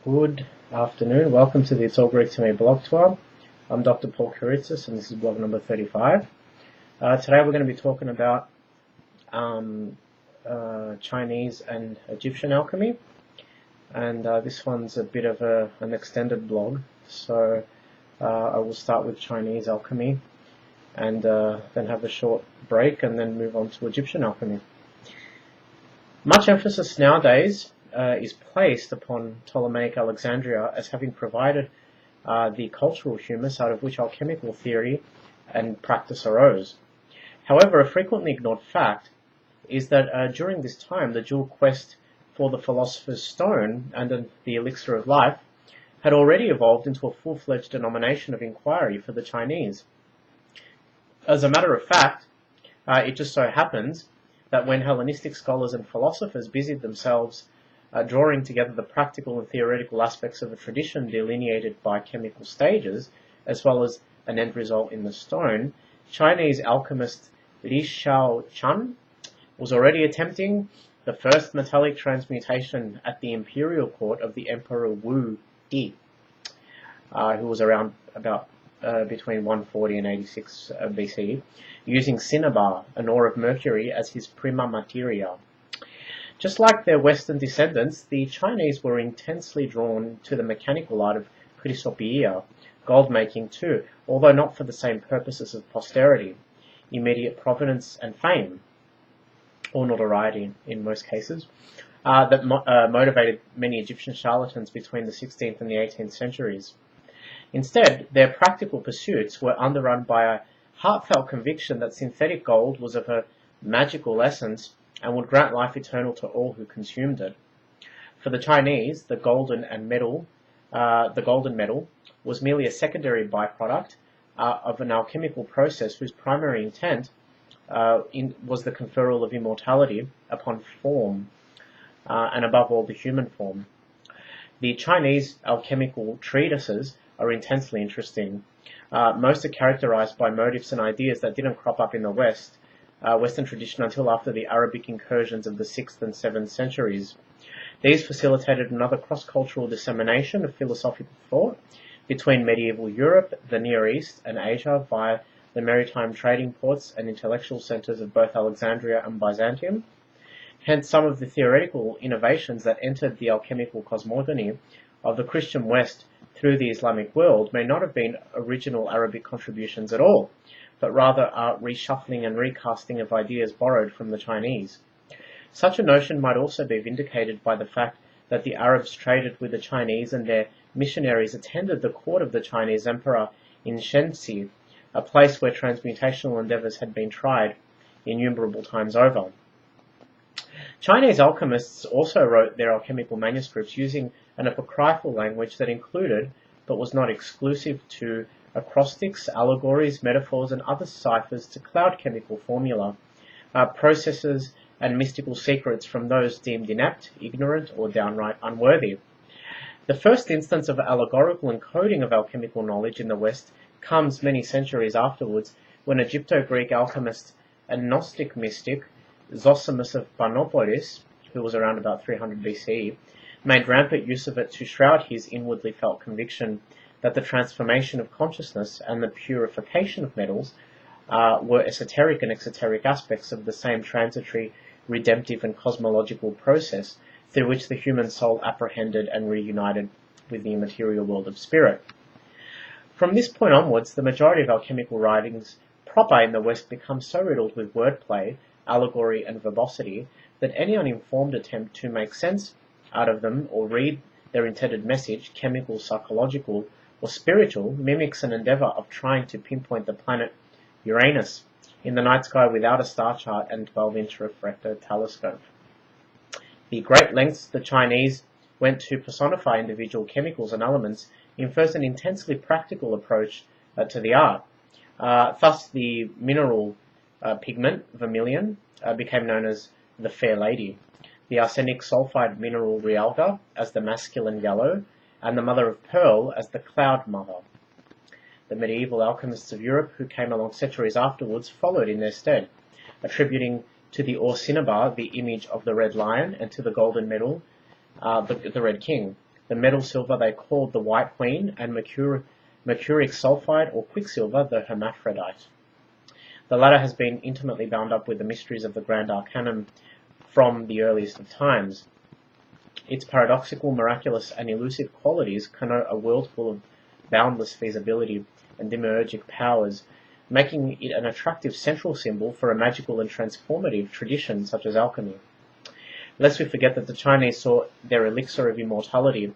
Good afternoon. Welcome to the It's All Greek to Me blog tour. I'm Dr. Paul Kiritsis, and this is blog number 35. Today we're going to be talking about Chinese and Egyptian alchemy, and this one's a bit of an extended blog, so I will start with Chinese alchemy and then have a short break and then move on to Egyptian alchemy. Much emphasis nowadays is placed upon Ptolemaic Alexandria as having provided the cultural humus out of which alchemical theory and practice arose. However, a frequently ignored fact is that during this time the dual quest for the philosopher's stone and the elixir of life had already evolved into a full-fledged denomination of inquiry for the Chinese. As a matter of fact, it just so happens that when Hellenistic scholars and philosophers busied themselves drawing together the practical and theoretical aspects of a tradition delineated by chemical stages, as well as an end result in the stone, Chinese alchemist Li Xiaochun was already attempting the first metallic transmutation at the imperial court of the Emperor Wu Di, who was around about between 140 and 86 BC, using cinnabar, an ore of mercury, as his prima materia. Just like their Western descendants, the Chinese were intensely drawn to the mechanical art of chrysopoeia, gold making too, although not for the same purposes of posterity, immediate provenance and fame, or notoriety in most cases, that motivated many Egyptian charlatans between the 16th and the 18th centuries. Instead, their practical pursuits were underrun by a heartfelt conviction that synthetic gold was of a magical essence and would grant life eternal to all who consumed it. For the Chinese, the golden metal was merely a secondary byproduct of an alchemical process whose primary intent was the conferral of immortality upon form, and above all the human form. The Chinese alchemical treatises are intensely interesting. Most are characterized by motifs and ideas that didn't crop up in the Western tradition until after the Arabic incursions of the 6th and 7th centuries. These facilitated another cross-cultural dissemination of philosophical thought between medieval Europe, the Near East, and Asia via the maritime trading ports and intellectual centers of both Alexandria and Byzantium. Hence, some of the theoretical innovations that entered the alchemical cosmogony of the Christian West through the Islamic world may not have been original Arabic contributions at all, but rather reshuffling and recasting of ideas borrowed from the Chinese. Such a notion might also be vindicated by the fact that the Arabs traded with the Chinese and their missionaries attended the court of the Chinese emperor in Shenxi, a place where transmutational endeavors had been tried innumerable times over. Chinese alchemists also wrote their alchemical manuscripts using an apocryphal language that included, but was not exclusive to, acrostics, allegories, metaphors, and other ciphers to cloud chemical formula, processes, and mystical secrets from those deemed inept, ignorant, or downright unworthy. The first instance of allegorical encoding of alchemical knowledge in the West comes many centuries afterwards, when Egypto-Greek alchemist and Gnostic mystic Zosimus of Panopolis, who was around about 300 BCE, made rampant use of it to shroud his inwardly felt conviction that the transformation of consciousness and the purification of metals were esoteric and exoteric aspects of the same transitory, redemptive and cosmological process through which the human soul apprehended and reunited with the immaterial world of spirit. From this point onwards, the majority of alchemical writings proper in the West become so riddled with wordplay, allegory and verbosity that any uninformed attempt to make sense out of them or read their intended message, chemical, psychological, or spiritual, mimics an endeavor of trying to pinpoint the planet Uranus in the night sky without a star chart and 12-inch refractor telescope. The great lengths the Chinese went to personify individual chemicals and elements infers an intensely practical approach to the art. Thus, the mineral pigment, vermilion, became known as the Fair Lady, the arsenic sulfide mineral realga as the masculine yellow, and the mother of pearl as the cloud mother. The medieval alchemists of Europe who came along centuries afterwards followed in their stead, attributing to the ore cinnabar the image of the red lion and to the golden medal the red king. the metal silver they called the White Queen, and mercuric sulfide or quicksilver the hermaphrodite. The latter has been intimately bound up with the mysteries of the Grand Arcanum from the earliest of times. Its paradoxical, miraculous, and elusive qualities connote a world full of boundless feasibility and demiurgic powers, making it an attractive central symbol for a magical and transformative tradition such as alchemy. Lest we forget that the Chinese saw their elixir of immortality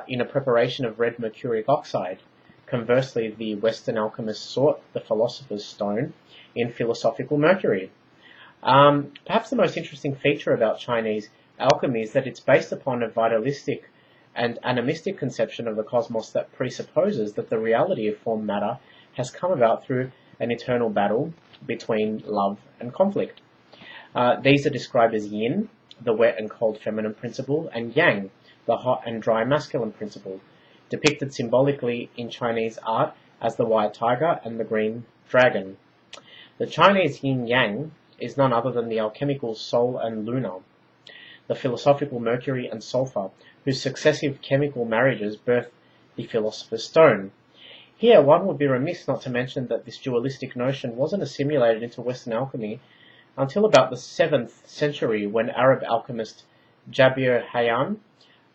in a preparation of red mercuric oxide. Conversely, the Western alchemists sought the philosopher's stone in philosophical mercury. Perhaps the most interesting feature about Chinese alchemy is that it's based upon a vitalistic and animistic conception of the cosmos that presupposes that the reality of form matter has come about through an eternal battle between love and conflict. These are described as yin, the wet and cold feminine principle, and yang, the hot and dry masculine principle, depicted symbolically in Chinese art as the white tiger and the green dragon. The Chinese yin-yang is none other than the alchemical Sol and Luna, the philosophical Mercury and Sulfur, whose successive chemical marriages birth the philosopher's stone. Here, one would be remiss not to mention that this dualistic notion wasn't assimilated into Western alchemy until about the 7th century, when Arab alchemist Jabir Hayyan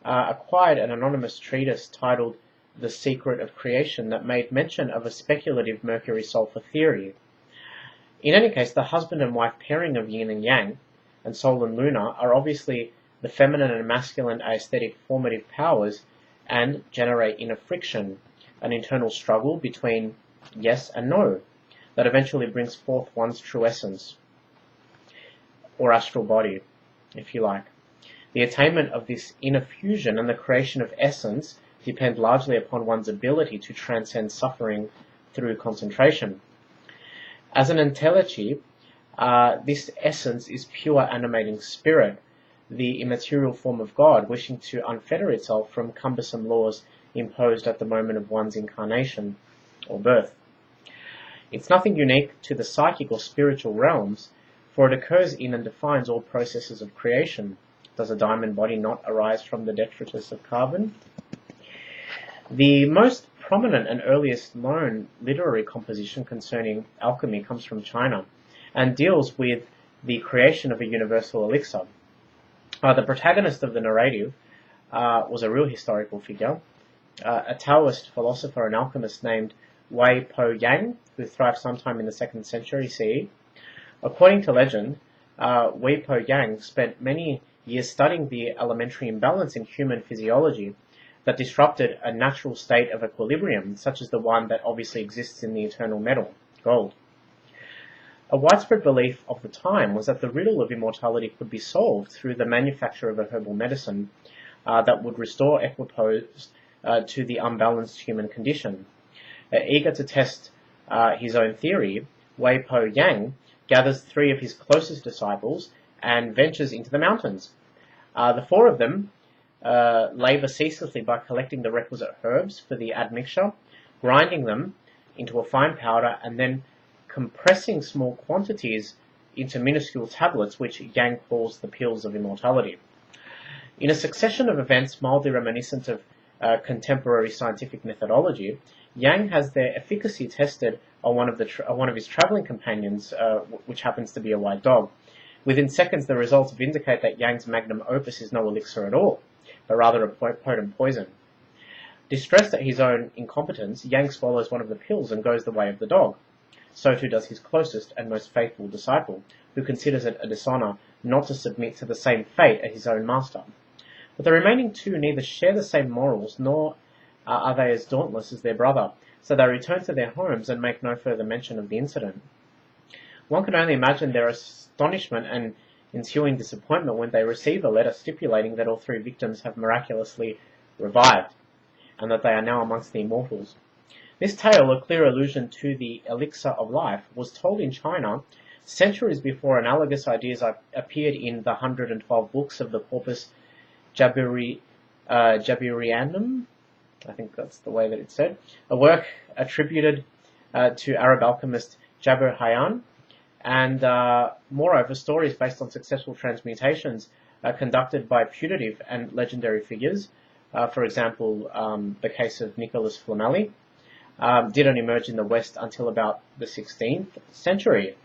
acquired an anonymous treatise titled The Secret of Creation that made mention of a speculative mercury-sulfur theory. In any case, the husband and wife pairing of yin and yang, and Sol and Luna, are obviously the feminine and masculine aesthetic formative powers and generate inner friction, an internal struggle between yes and no, that eventually brings forth one's true essence, or astral body, if you like. The attainment of this inner fusion and the creation of essence depend largely upon one's ability to transcend suffering through concentration. As an entelechy, this essence is pure animating spirit, the immaterial form of God, wishing to unfetter itself from cumbersome laws imposed at the moment of one's incarnation or birth. It's nothing unique to the psychic or spiritual realms, for it occurs in and defines all processes of creation. Does a diamond body not arise from the detritus of carbon? The most prominent and earliest known literary composition concerning alchemy comes from China and deals with the creation of a universal elixir. The protagonist of the narrative was a real historical figure, a Taoist philosopher and alchemist named Wei Po Yang, who thrived sometime in the 2nd century CE. According to legend, Wei Po Yang spent many years studying the elementary imbalance in human physiology that disrupted a natural state of equilibrium, such as the one that obviously exists in the eternal metal, gold. A widespread belief of the time was that the riddle of immortality could be solved through the manufacture of a herbal medicine that would restore equipoise to the unbalanced human condition. Eager to test his own theory, Wei Po Yang gathers 3 of his closest disciples and ventures into the mountains. The 4 of them labour ceaselessly by collecting the requisite herbs for the admixture, grinding them into a fine powder, and then compressing small quantities into minuscule tablets, which Yang calls the pills of immortality. In a succession of events mildly reminiscent of contemporary scientific methodology, Yang has their efficacy tested on one of his travelling companions, which happens to be a white dog. Within seconds, the results vindicate that Yang's magnum opus is no elixir at all, but rather a potent poison. Distressed at his own incompetence, Yang swallows one of the pills and goes the way of the dog. So too does his closest and most faithful disciple, who considers it a dishonour not to submit to the same fate as his own master. But the remaining 2 neither share the same morals, nor are they as dauntless as their brother, so they return to their homes and make no further mention of the incident. One can only imagine their astonishment and ensuing disappointment when they receive a letter stipulating that all 3 victims have miraculously revived, and that they are now amongst the immortals. This tale, a clear allusion to the elixir of life, was told in China centuries before analogous ideas appeared in the 112 books of the Corpus Jabirianum, I think that's the way that it's said, a work attributed to Arab alchemist Jabir Hayyan, and moreover stories based on successful transmutations conducted by putative and legendary figures For example, the case of Nicholas Flamel, didn't emerge in the West until about the 16th century.